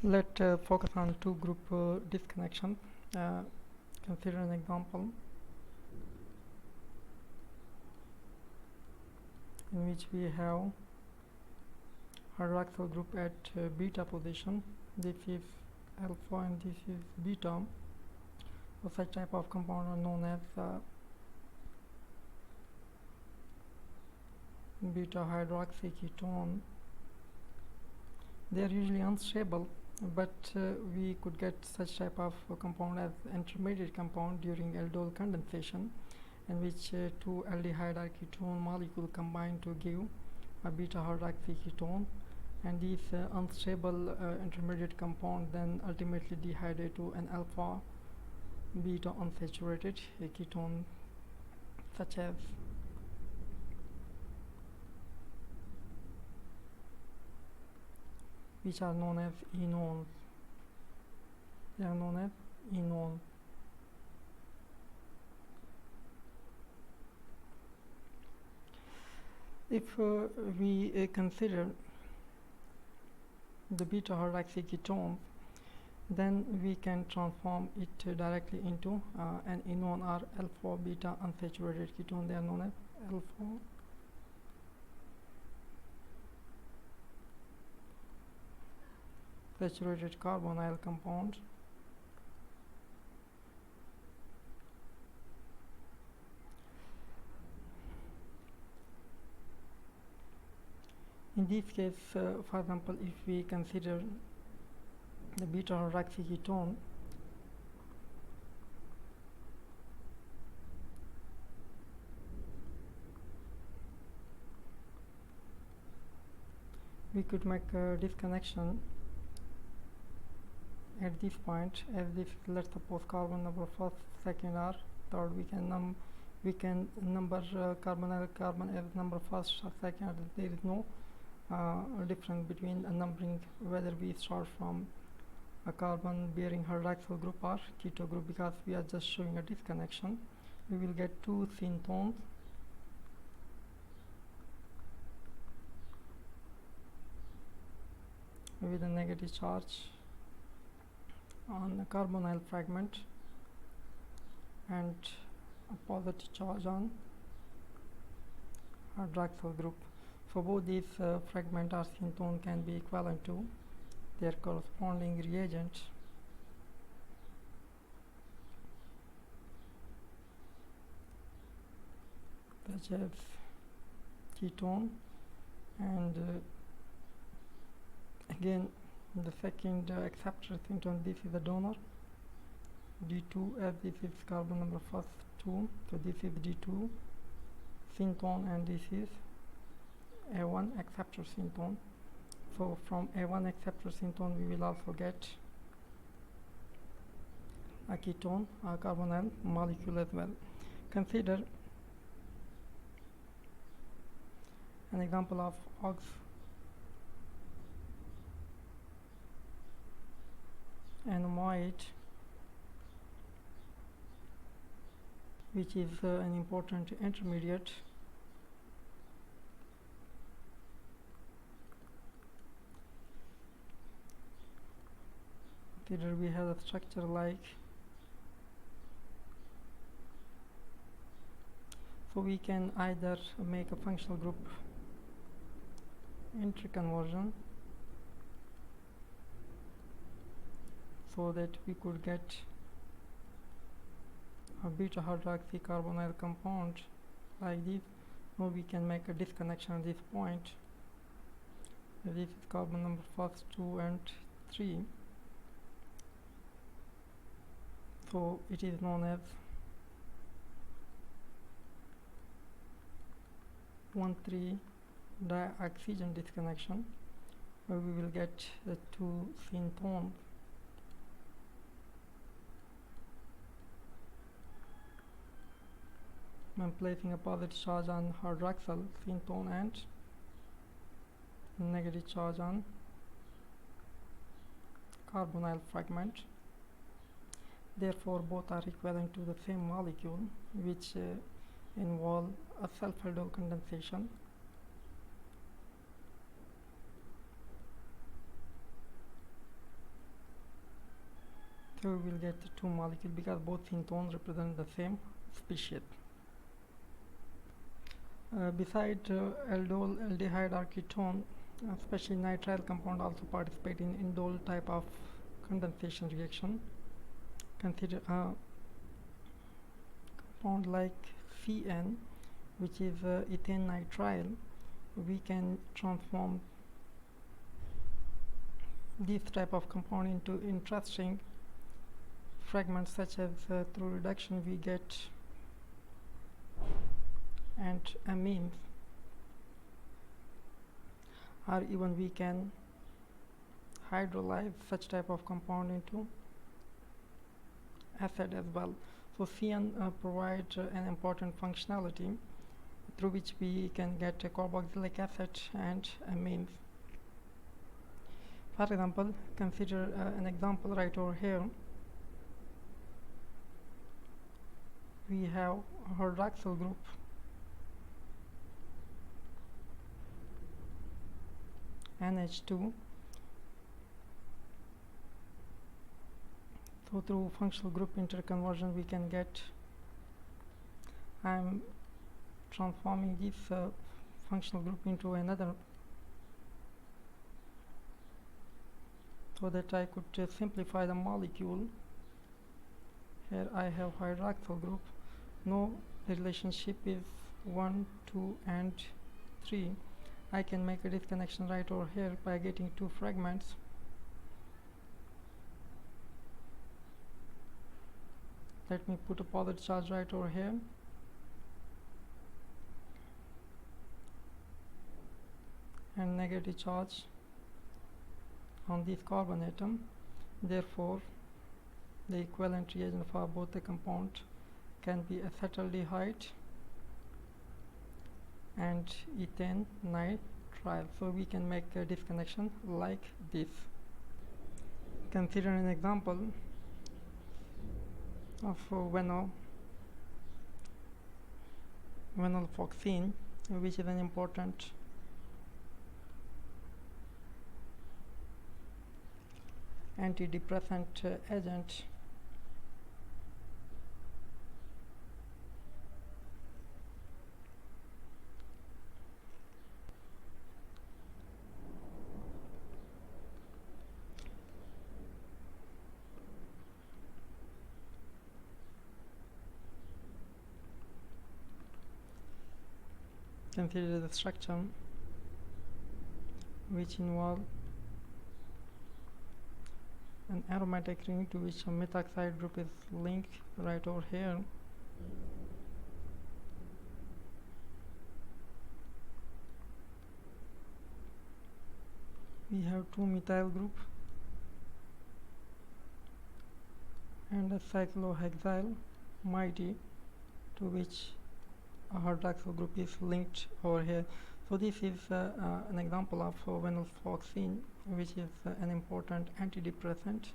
Let's focus on two group disconnection. Consider an example in which we have hydroxyl group at beta position. This is alpha and this is beta. So such type of compound are known as beta hydroxyketone. They are usually unstable, but we could get such type of compound as intermediate compound during aldol condensation, in which two aldehyde or ketone molecule combine to give a beta hydroxyketone, and these unstable intermediate compound then ultimately dehydrate to an alpha beta unsaturated ketone, such as which are known as enones. They are known as enones. If we consider the beta hydroxyketone, then we can transform it directly into an enone or alpha beta unsaturated ketone. They are known as alpha saturated carbonyl compound. In this case, for example, if we consider the beta hydroxyketone, we could make a disconnection at this point, as this, let's suppose carbon number first, second, or third. We can number carbonyl carbon as number first or second. There is no difference between numbering whether we start from a carbon bearing hydroxyl group or keto group, because we are just showing a disconnection. We will get two syntones with a negative charge on the carbonyl fragment and a positive charge on hydroxyl group. So both these fragment or syntone can be equivalent to their corresponding reagent. Such as ketone, and again the second acceptor syntone, this is the donor D2, as this is carbon number first 2, so this is D2 syntone and this is A1 acceptor syntone. So from A1 acceptor syntone we will also get a ketone, a carbonyl molecule as well. Consider an example of ox anomide, which is an important intermediate. Consider we have a structure like, so we can either make a functional group interconversion so that we could get a beta hydroxycarbonyl compound like this, or we can make a disconnection at this point. This is carbon number first 2 and 3, so it is known as 1,3 dioxygen disconnection, where we will get the two syntones. I'm placing a positive charge on hydroxyl syntone and negative charge on carbonyl fragment. Therefore both are equivalent to the same molecule, which involve a self-aldol condensation. So we will get two molecules because both syntones represent the same species. Besides aldol, aldehyde or ketone, especially nitrile compound also participate in indole type of condensation reaction. Consider a compound like CN, which is ethane nitrile. We can transform this type of compound into interesting fragments, such as through reduction we get and amines, or even we can hydrolyze such type of compound into acid as well. So CN provides an important functionality through which we can get carboxylic acid and amines. For example, consider an example right over here. We have a hydroxyl group NH2. So through functional group interconversion we can get, I'm transforming this functional group into another so that I could simplify the molecule. Here I have hydroxyl group. No, the relationship is 1, 2 and 3. I can make a disconnection right over here by getting two fragments. Let me put a positive charge right over here. And negative charge on this carbon atom. Therefore, the equivalent reagent for both the compound can be acetaldehyde and ethane nitrile. So we can make a disconnection like this. Consider an example of venlafaxine, which is an important antidepressant agent. Consider the structure which involve an aromatic ring to which a methoxide group is linked right over here. We have two methyl group and a cyclohexyl moiety to which a hydroxyl group is linked over here. So this is an example of venlafaxine, which is an important antidepressant.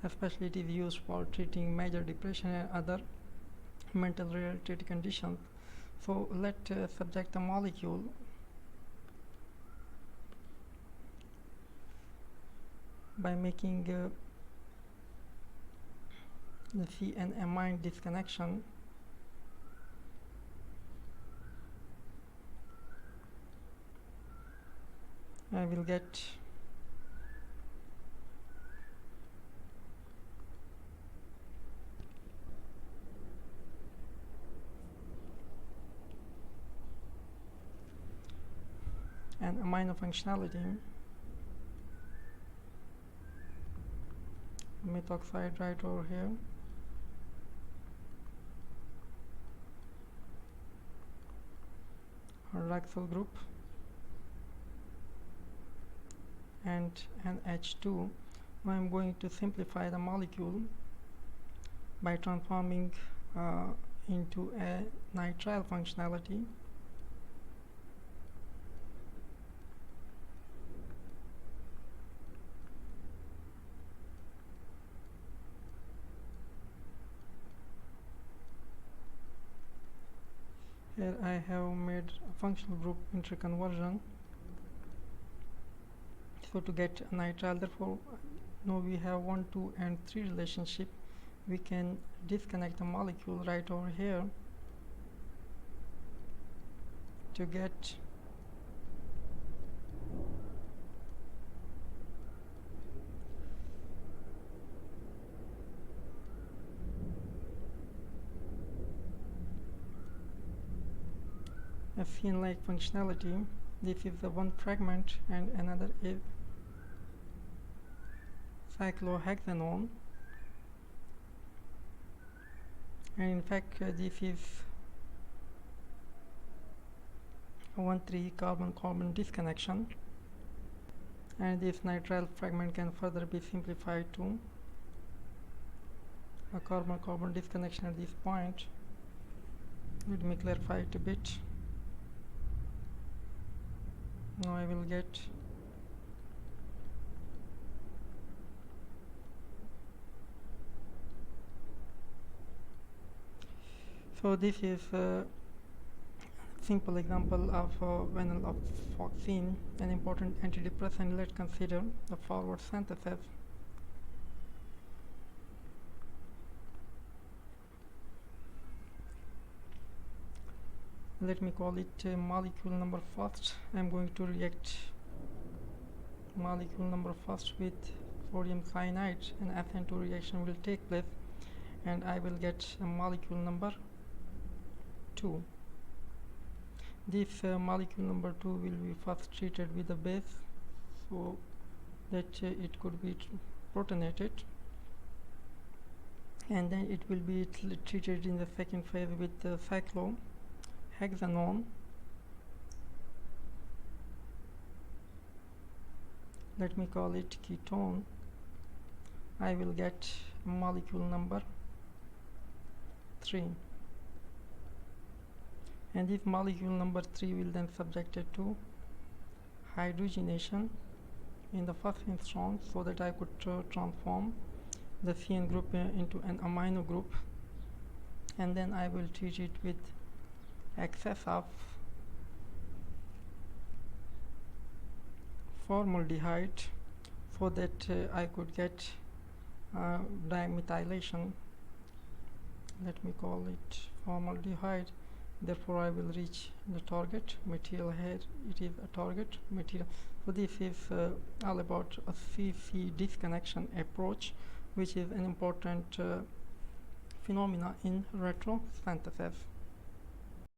Especially it is used for treating major depression and other mental related conditions. So let's subject a molecule by making the CN amine disconnection. I will get an amino functionality, methoxide right over here, hydroxyl group and an H2. Now I'm going to simplify the molecule by transforming into a nitrile functionality. here I have made a functional group interconversion. So to get nitrile, therefore now we have 1, 2 and 3 relationship. We can disconnect the molecule right over here to get a scene-like functionality. This is the one fragment and another is cyclohexanone, and in fact this is a 1,3 carbon-carbon disconnection, and this nitrile fragment can further be simplified to a carbon-carbon disconnection at this point. Let me clarify it a bit. Now I will get so this is a simple example of venlafaxine, an important antidepressant. Let's consider the forward synthesis. Let me call it molecule number first. I'm going to react molecule number first with sodium cyanide, and SN2 reaction will take place, and I will get a molecule number 2. This molecule number 2 will be first treated with a base so that it could be protonated, and then it will be treated in the second phase with cyclohexanone. Let me call it ketone. I will get molecule number 3, and this molecule number 3 will then subjected to hydrogenation in the first instance so that I could transform the CN group into an amino group, and then I will treat it with excess of formaldehyde so that I could get dimethylation. Let me call it formaldehyde. Therefore I will reach the target material. Here it is a target material. So this is all about a C-C disconnection approach, which is an important phenomena in retrosynthesis.